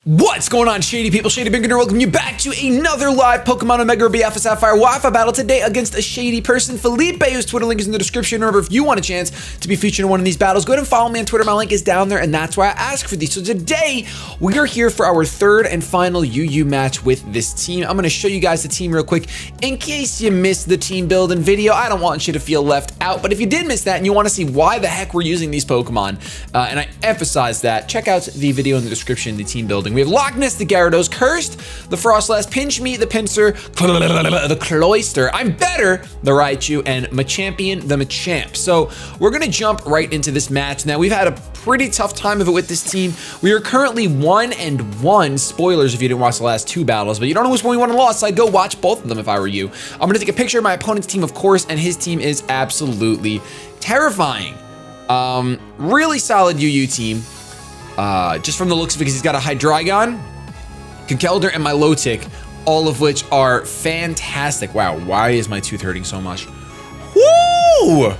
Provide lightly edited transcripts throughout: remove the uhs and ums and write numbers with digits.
What's going on, Shady People? Shadypenguinn, welcome you back to another live Pokemon Omega Ruby Alpha Sapphire Wi-Fi battle today against a shady person, Felipe, whose Twitter link is in the description. Remember, if you want a chance to be featured in one of these battles, go ahead and follow me on Twitter. My link is down there, and that's why I ask for these. So today, we are here for our third and final UU match with this team. I'm going to show you guys the team real quick in case you missed the team building video. I don't want you to feel left out, but if you did miss that and you want to see why the heck we're using these Pokemon, and I emphasize that, check out the video in the description, the team building. We have Loch Ness, the Gyarados, Cursed, the Frostlass, Pinch-Me, the Pinsir, the Cloyster, I'm Better, the Raichu, and Machampion, the Machamp. So we're gonna jump right into this match. Now, we've had a pretty tough time of it with this team. We are currently 1-1. Spoilers if you didn't watch the last two battles, but you don't know which one we won and lost, so I'd go watch both of them if I were you. I'm gonna take a picture of my opponent's team, of course, and his team is absolutely terrifying. Really solid UU team. Just from the looks of it, because he's got a Hydreigon, Conkeldurr, and Milotic, all of which are fantastic. Wow, why is my tooth hurting so much? Woo!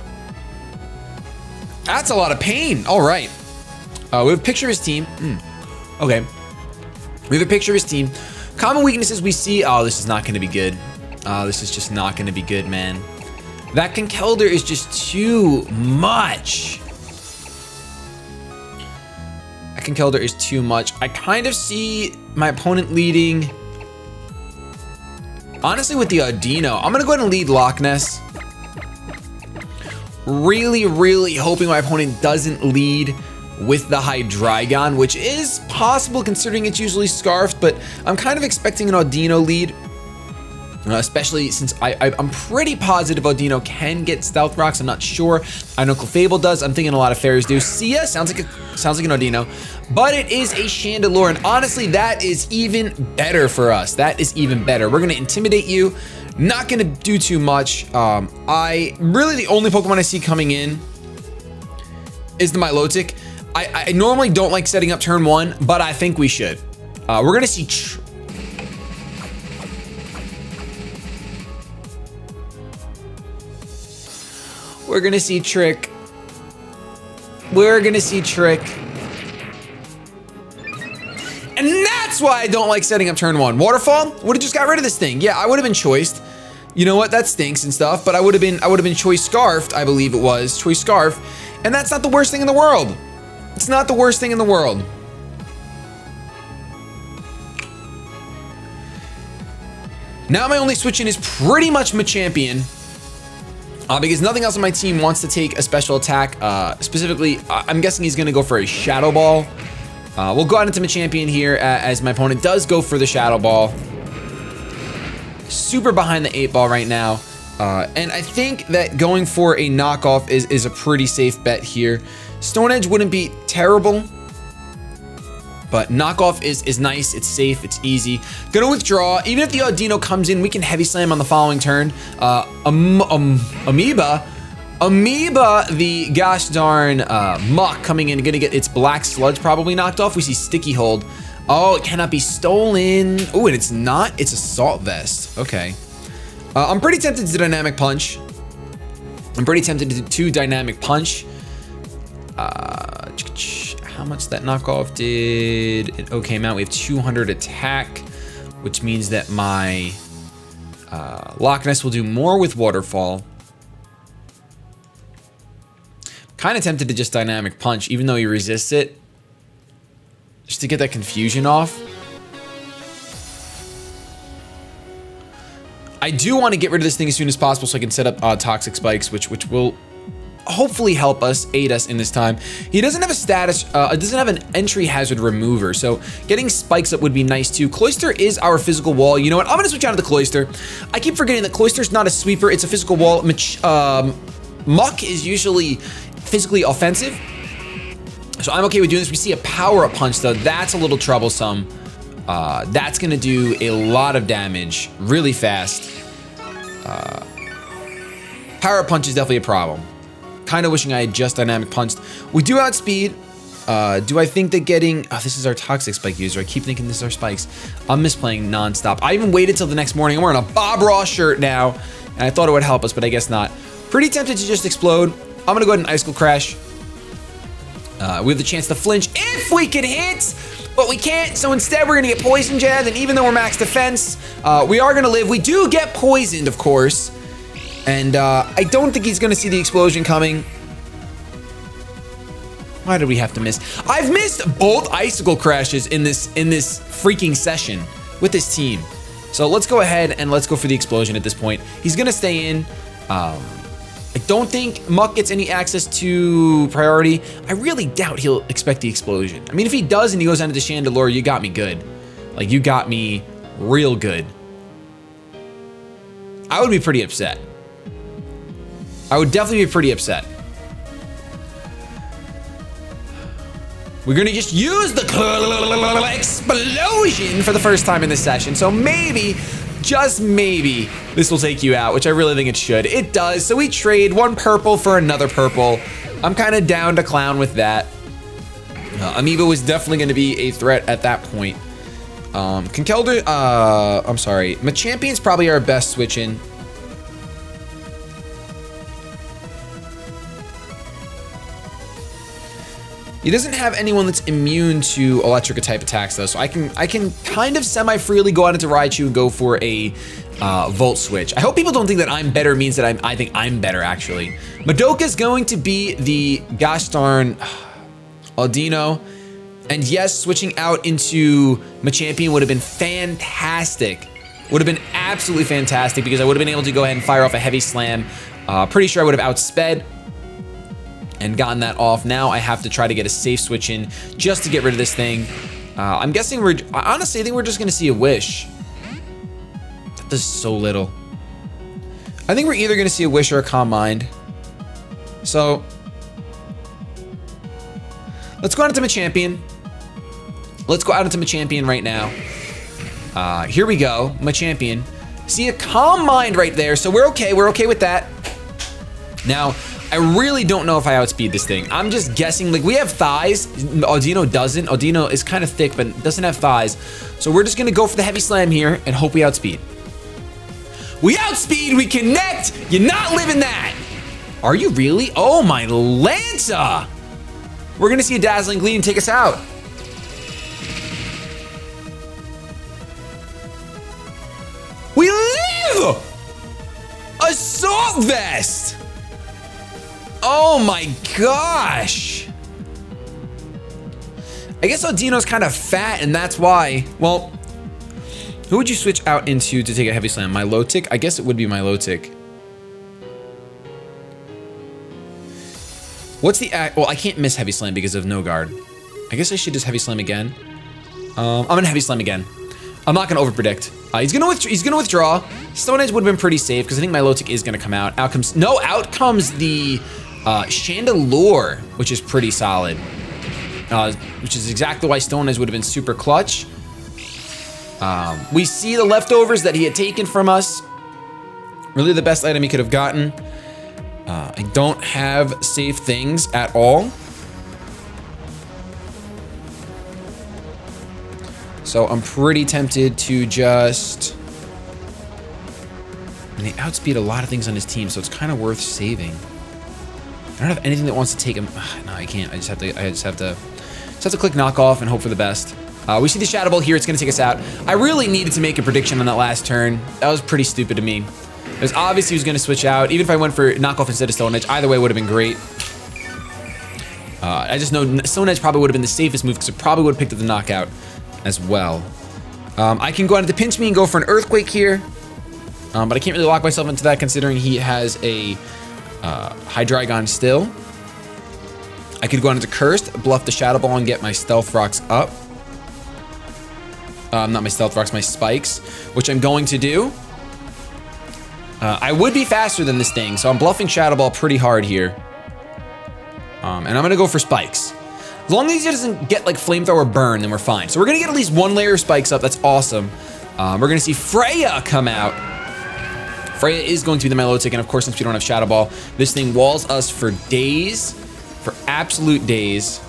That's a lot of pain. All right. We have a picture of his team. Okay. We have a picture of his team. Common weaknesses we see. Oh, this is not going to be good. This is just not going to be good, man. That Conkeldurr is just too much. Conkeldurr is too much. I kind of see my opponent leading. Honestly, with the Audino, I'm gonna go ahead and lead Loch Ness. Really hoping my opponent doesn't lead with the Hydreigon, which is possible considering it's usually Scarfed, but I'm kind of expecting an Audino lead. Especially since I'm pretty positive Audino can get Stealth Rocks. I'm not sure. I know Clefable does. I'm thinking a lot of fairies do. Sia sounds like an Audino, but it is a Chandelure, and honestly, that is even better for us. That is even better. We're gonna intimidate you. Not gonna do too much. I really the only Pokemon I see coming in is the Milotic. I normally don't like setting up turn one, but I think we should. We're gonna see. We're gonna see Trick. We're gonna see Trick. And that's why I don't like setting up turn one. Waterfall would have just got rid of this thing. Yeah, I would have been choiced. You know what? That stinks and stuff, but I would have been choice Scarfed, I believe it was. Choice Scarf. And that's not the worst thing in the world. It's not the worst thing in the world. Now my only switch in is pretty much Machampion. Because nothing else on my team wants to take a special attack. Specifically, I'm guessing he's going to go for a Shadow Ball. We'll go out into Machampion here as my opponent does go for the Shadow Ball. Super behind the 8-ball right now. And I think that going for a knockoff is a pretty safe bet here. Stone Edge wouldn't be terrible, but knockoff is nice, it's safe, it's easy. Gonna withdraw. Even if the Audino comes in, we can heavy slam on the following turn. Amoeba, the gosh darn Muck coming in, gonna get its Black Sludge probably knocked off. We see Sticky Hold. Oh, it cannot be stolen. Oh, and it's not, it's Assault Vest. Okay. I'm pretty tempted to Dynamic Punch. How much that knockoff did an okay amount. We have 200 attack, which means that my Loch Ness will do more with Waterfall. Kind of tempted to just Dynamic Punch, even though he resists it, just to get that confusion off. I do want to get rid of this thing as soon as possible so I can set up Toxic Spikes, which will hopefully help us, aid us in this time. He doesn't have a status, doesn't have an entry hazard remover, so getting spikes up would be nice too. Cloyster is our physical wall. You know what? I'm gonna switch out to the Cloyster. I keep forgetting that Cloyster's not a sweeper, it's a physical wall. Muck is usually physically offensive, so I'm okay with doing this. We see a power-up punch though. That's a little troublesome. That's gonna do a lot of damage really fast. Power-up punch is definitely a problem. Kind of wishing I had just Dynamic Punched. We do outspeed. Do I think that getting... Oh, this is our Toxic Spike user. I keep thinking this is our spikes. I'm misplaying nonstop. I even waited till the next morning. I'm wearing a Bob Ross shirt now, and I thought it would help us, but I guess not. Pretty tempted to just explode. I'm going to go ahead and Icicle Crash. We have the chance to flinch if we can hit. but we can't. So instead, we're gonna get poison jabbed, and even though we're max defense, we are gonna live. We do get poisoned, of course, and I don't think he's gonna see the explosion coming. Why did we have to miss? I've missed both icicle crashes in this freaking session with this team. So let's go ahead and let's go for the explosion at this point. He's gonna stay in. I don't think Muck gets any access to priority. I really doubt he'll expect the explosion. I mean, if he does and he goes down to the Chandelure, you got me good. Like, you got me real good. I would be pretty upset. I would definitely be pretty upset. We're gonna just use the explosion for the first time in this session. So maybe, just maybe, this will take you out, which I really think it should. It does, so we trade one purple for another purple. I'm kind of down to clown with that. Amiibo was definitely gonna be a threat at that point. Conkeldurr, I'm sorry. Machampion's probably our best switch in. He doesn't have anyone that's immune to electric type attacks though, so I can kind of semi-freely go out into Raichu and go for a Volt Switch. I hope people don't think that I'm better means that I think I'm better actually. Madoka's going to be the gosh darn Audino, and yes, switching out into Machampion would have been fantastic. Would have been absolutely fantastic because I would have been able to go ahead and fire off a Heavy Slam. Pretty sure I would have outsped and gotten that off. Now I have to try to get a safe switch in just to get rid of this thing. I'm guessing honestly, I think we're just gonna see a Wish. That does so little. I think we're either gonna see a Wish or a Calm Mind. So, let's go out into Machampion. Let's go out into Machampion right now. Here we go, Machampion. See a Calm Mind right there, so we're okay with that. Now, I really don't know if I outspeed this thing. I'm just guessing, like we have thighs, Audino doesn't. Audino is kind of thick, but doesn't have thighs. So we're just gonna go for the Heavy Slam here and hope we outspeed. We outspeed, we connect, you're not living that. Are you really? Oh my Lanza. We're gonna see a Dazzling Gleam take us out. We live! Assault Vest! Oh my gosh! I guess Audino's kind of fat and that's why. Well, who would you switch out into to take a Heavy Slam? Milotic? I guess it would be Milotic. What's the well, I can't miss Heavy Slam because of no guard. I guess I should just Heavy Slam again. I'm gonna Heavy Slam again. I'm not gonna overpredict. He's gonna withdraw. Stone Edge would have been pretty safe because I think Milotic is gonna come out. Out comes the Chandelure, which is pretty solid. Which is exactly why Stone Edge would have been super clutch. We see the leftovers that he had taken from us. Really the best item he could have gotten. I don't have safe things at all. So I'm pretty tempted to just... And he outspeed a lot of things on his team, so it's kind of worth saving. I don't have anything that wants to take him. No, I can't. I just have to click knock off and hope for the best. We see the Shadow Ball here. It's going to take us out. I really needed to make a prediction on that last turn. That was pretty stupid to me. It was obvious he was going to switch out. Even if I went for knockoff instead of Stone Edge, either way would have been great. I just know Stone Edge probably would have been the safest move because it probably would have picked up the knockout as well. I can go on to Pinch Me and go for an Earthquake here. But I can't really lock myself into that considering he has a Hydreigon still. I could go on into Cursed, bluff the Shadow Ball and get my Stealth Rocks up. Not my Stealth Rocks, my Spikes, which I'm going to do. I would be faster than this thing, so I'm bluffing Shadow Ball pretty hard here. And I'm gonna go for Spikes. As long as he doesn't get like Flamethrower Burn, then we're fine. So we're gonna get at least one layer of Spikes up, that's awesome. We're gonna see Freya come out. Freya is going to be the Milotic, and of course, since we don't have Shadow Ball, this thing walls us for days, for absolute days.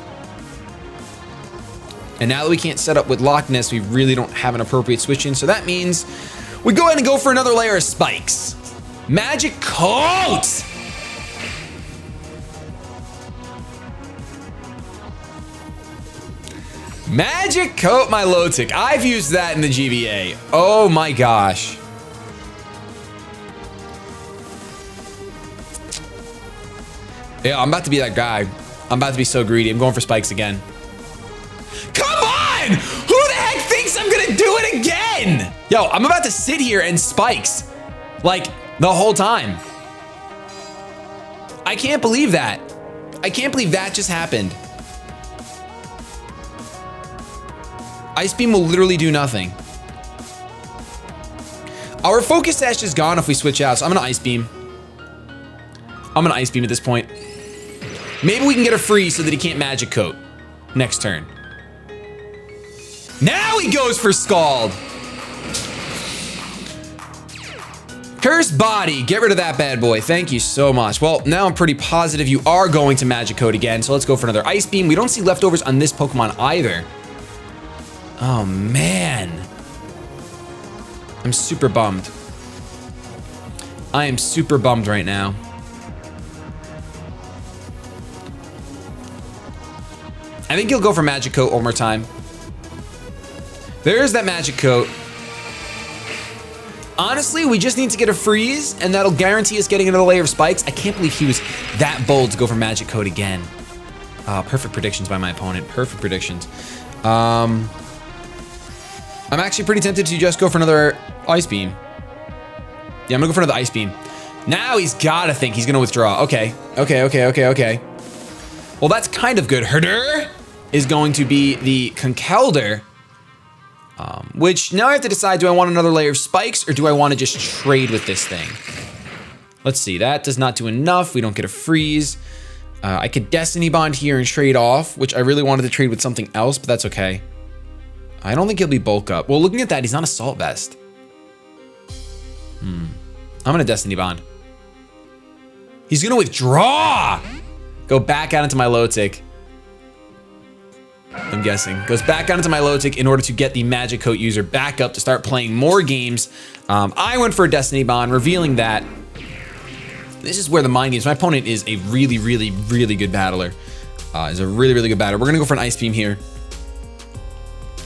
And now that we can't set up with Loch Ness, we really don't have an appropriate switch in, so that means we go ahead and go for another layer of Spikes. Magic Coat! Magic Coat my Lotic. I've used that in the GBA. Oh my gosh. Yeah, I'm about to be that guy. I'm about to be so greedy. I'm going for spikes again. Come on! Who the heck thinks I'm gonna do it again? Yo, I'm about to sit here and spikes like the whole time. I can't believe that. I can't believe that just happened. Ice Beam will literally do nothing. Our focus sash is gone if we switch out, so I'm gonna Ice Beam. I'm gonna Ice Beam at this point. Maybe we can get a freeze so that he can't Magic Coat next turn. Now he goes for Scald. Cursed Body, get rid of that bad boy. Thank you so much. Well, now I'm pretty positive you are going to Magic Coat again, so let's go for another Ice Beam. We don't see leftovers on this Pokemon either. Oh man. I'm super bummed. I am super bummed right now. I think he'll go for Magic Coat one more time. There's that Magic Coat. Honestly, we just need to get a freeze, and that'll guarantee us getting another layer of spikes. I can't believe he was that bold to go for Magic Coat again. Perfect predictions by my opponent. Perfect predictions. I'm actually pretty tempted to just go for another Ice Beam. Yeah, I'm gonna go for another Ice Beam. Now he's gotta think he's gonna withdraw. Okay. Well, that's kind of good. Herder is going to be the Conkeldurr. Which now I have to decide, do I want another layer of spikes or do I want to just trade with this thing? Let's see, that does not do enough. We don't get a freeze. I could Destiny Bond here and trade off, which I really wanted to trade with something else, but that's okay. I don't think he'll be bulk up. Well, looking at that, he's not Assault Vest. I'm gonna Destiny Bond. He's gonna withdraw! Go back out into my Lotic. I'm guessing. Goes back out into my Lotic in order to get the Magic Coat user back up to start playing more games. I went for a Destiny Bond, revealing that this is where the mind games. My opponent is a really good battler. Is a really good battler. We're gonna go for an Ice Beam here.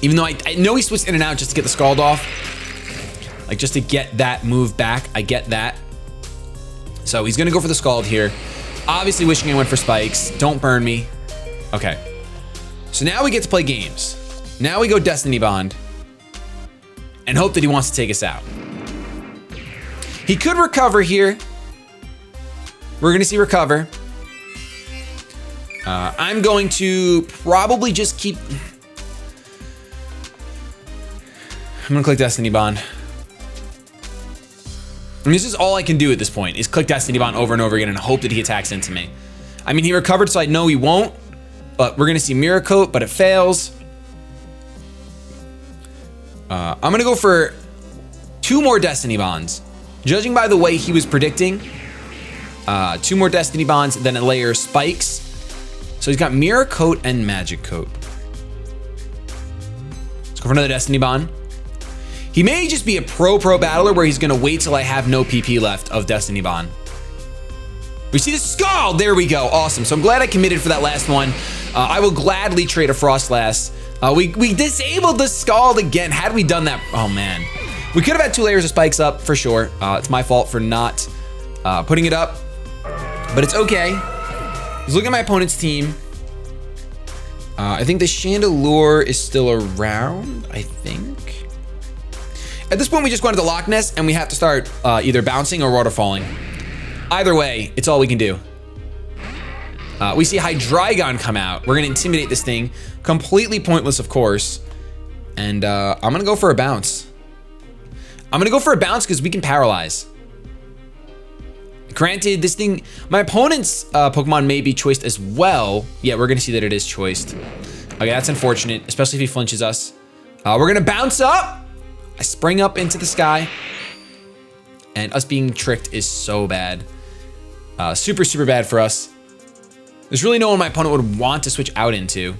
Even though I know he switched in and out just to get the Scald off. Like just to get that move back. I get that. So he's gonna go for the Scald here. Obviously wishing I went for spikes. Don't burn me. Okay. So now we get to play games. Now we go Destiny Bond and hope that he wants to take us out. He could recover here. We're gonna see recover. I'm going to probably just keep... I'm gonna click Destiny Bond. And this is all I can do at this point, is click Destiny Bond over and over again and hope that he attacks into me. I mean, he recovered, so I know he won't. But we're gonna see Mirror Coat, but it fails. I'm gonna go for 2 more Destiny Bonds. Judging by the way he was predicting, 2 more Destiny Bonds, then a layer of spikes. So he's got Mirror Coat and Magic Coat. Let's go for another Destiny Bond. He may just be a pro battler where he's gonna wait till I have no PP left of Destiny Bond. We see the Scald, there we go, awesome. So I'm glad I committed for that last one. I will gladly trade a Frostlass. We disabled the Scald again. Had we done that, oh man. We could have had 2 layers of spikes up for sure. It's my fault for not putting it up, but it's okay. Let's look at my opponent's team. I think the Chandelure is still around, I think. At this point, we just go into the Loch Ness and we have to start either bouncing or waterfalling. Either way, it's all we can do. We see Hydreigon come out. We're gonna intimidate this thing. Completely pointless, of course. And I'm gonna go for a bounce. I'm gonna go for a bounce because we can paralyze. Granted, this thing, my opponent's Pokemon may be choiced as well. Yeah, we're gonna see that it is choiced. Okay, that's unfortunate, especially if he flinches us. We're gonna bounce up. I spring up into the sky. And us being tricked is so bad. Super bad for us. There's really no one my opponent would want to switch out into.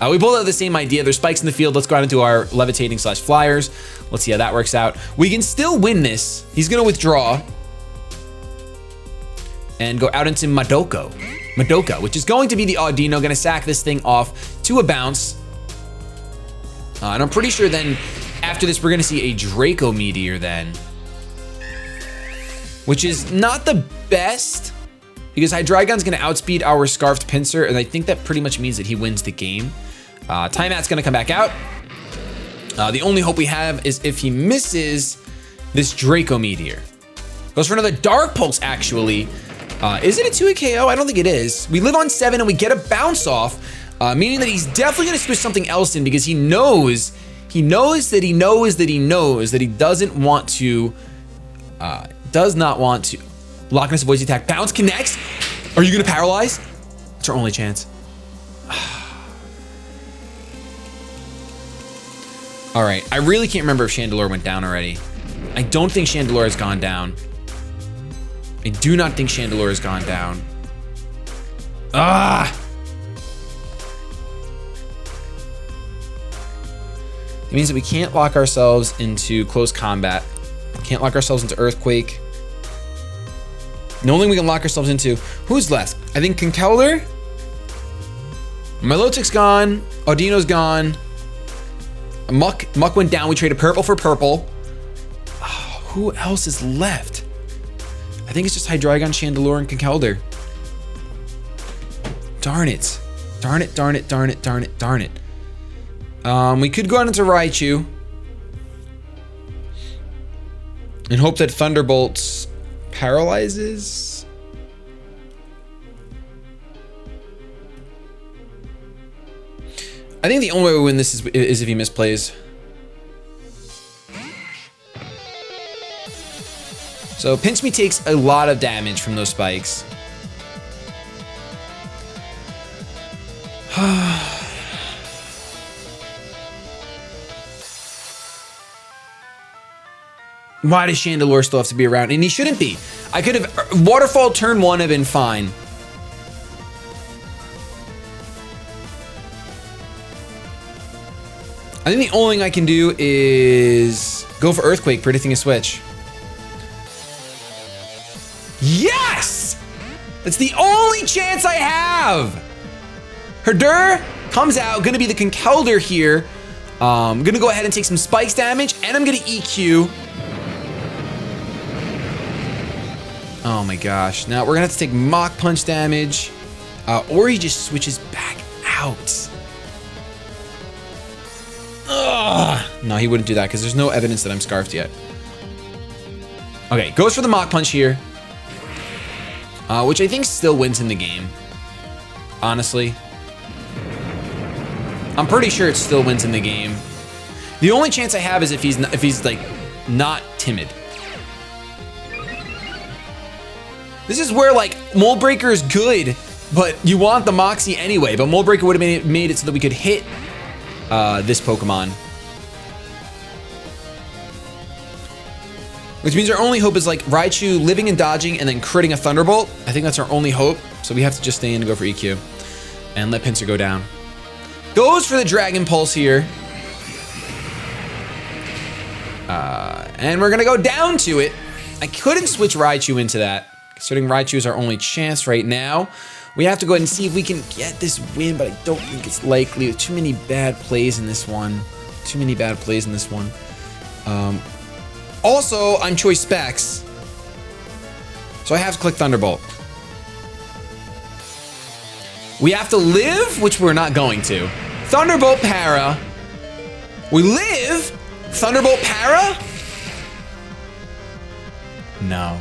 We both have the same idea. There's spikes in the field. Let's go out into our levitating / flyers. Let's see how that works out. We can still win this. He's gonna withdraw and go out into Madoka, which is going to be the Audino. Gonna sack this thing off to a bounce. And I'm pretty sure then after this, we're gonna see a Draco Meteor then. Which is not the best because Hydreigon's gonna outspeed our Scarfed Pinsir, and I think that pretty much means that he wins the game. Timeout's gonna come back out. The only hope we have is if he misses this Draco Meteor. Goes for another Dark Pulse, actually. Is it a 2-hit KO? I don't think it is. We live on 7 and we get a bounce off, meaning that he's definitely gonna switch something else in because he knows that he doesn't want to, does not want to. Loch Ness Voice Attack. Bounce connects. Are you gonna paralyze? It's our only chance. All right, I really can't remember if Chandelure went down already. I don't think Chandelure has gone down. I do not think Chandelure has gone down. It means that we can't lock ourselves into close combat. Can't lock ourselves into Earthquake. The only thing we can lock ourselves into, who's left? I think Conkeldurr. Milotic's gone. Audino's gone. Muck went down. We traded purple for purple. Oh, who else is left? I think it's just Hydreigon, Chandelure, and Conkeldurr. Darn it. Darn it, darn it, darn it, darn it, darn it. We could go on into Raichu and hope that Thunderbolts paralyzes. I think the only way we win this is if he misplays. So Pinch Me takes a lot of damage from those spikes. Why does Chandelure still have to be around? And he shouldn't be. I could have, Waterfall turn 1 have been fine. I think the only thing I can do is go for Earthquake, predicting a switch. Yes! That's the only chance I have. Herdur comes out, gonna be the Conkeldurr here. I'm gonna go ahead and take some spikes damage, and I'm gonna EQ. Oh my gosh. Now we're gonna have to take Mach Punch damage, or he just switches back out. Ugh. No, he wouldn't do that because there's no evidence that I'm scarfed yet. Okay, goes for the Mach Punch here, which I think still wins in the game. Honestly, I'm pretty sure it still wins in the game. The only chance I have is if he's like not timid. This is where like Mold Breaker is good, but you want the Moxie anyway. But Mold Breaker would have made it so that we could hit this Pokemon. Which means our only hope is like Raichu living and dodging and then critting a Thunderbolt. I think that's our only hope. So we have to just stay in and go for EQ and let Pinsir go down. Goes for the Dragon Pulse here. And we're gonna go down to it. I couldn't switch Raichu into that, considering Raichu is our only chance right now. We have to go ahead and see if we can get this win, but I don't think it's likely. Too many bad plays in this one. Too many bad plays in this one. Also, I'm Choice Specs, so I have to click Thunderbolt. We have to live, which we're not going to. Thunderbolt Para. We live. Thunderbolt Para. No.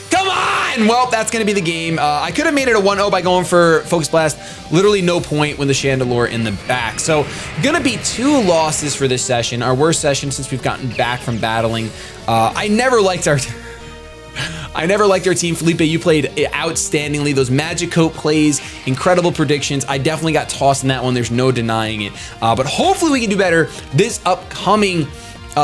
Come on! Well, that's gonna be the game. I could have made it a 1-0 by going for Focus Blast. Literally no point with the Chandelure in the back. So, gonna be 2 losses for this session. Our worst session since we've gotten back from battling. I never liked our team. Felipe, you played outstandingly. Those Magicoat plays, incredible predictions. I definitely got tossed in that one. There's no denying it. But hopefully we can do better this upcoming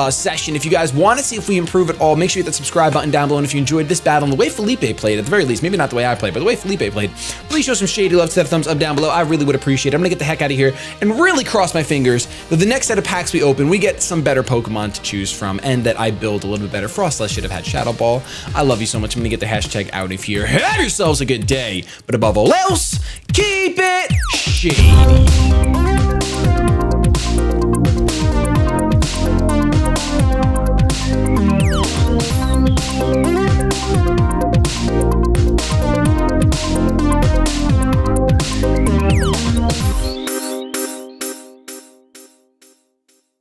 session. If you guys want to see if we improve at all, make sure you hit that subscribe button down below. And if you enjoyed this battle and the way Felipe played, at the very least, maybe not the way I played, but the way Felipe played, please show some shady love to that thumbs up down below. I really would appreciate it. I'm gonna get the heck out of here and really cross my fingers that the next set of packs we open, we get some better Pokemon to choose from and that I build a little bit better. Frostless should have had Shadow Ball. I love you so much. I'm gonna get the hashtag out of here. Have yourselves a good day, but above all else, keep it shady.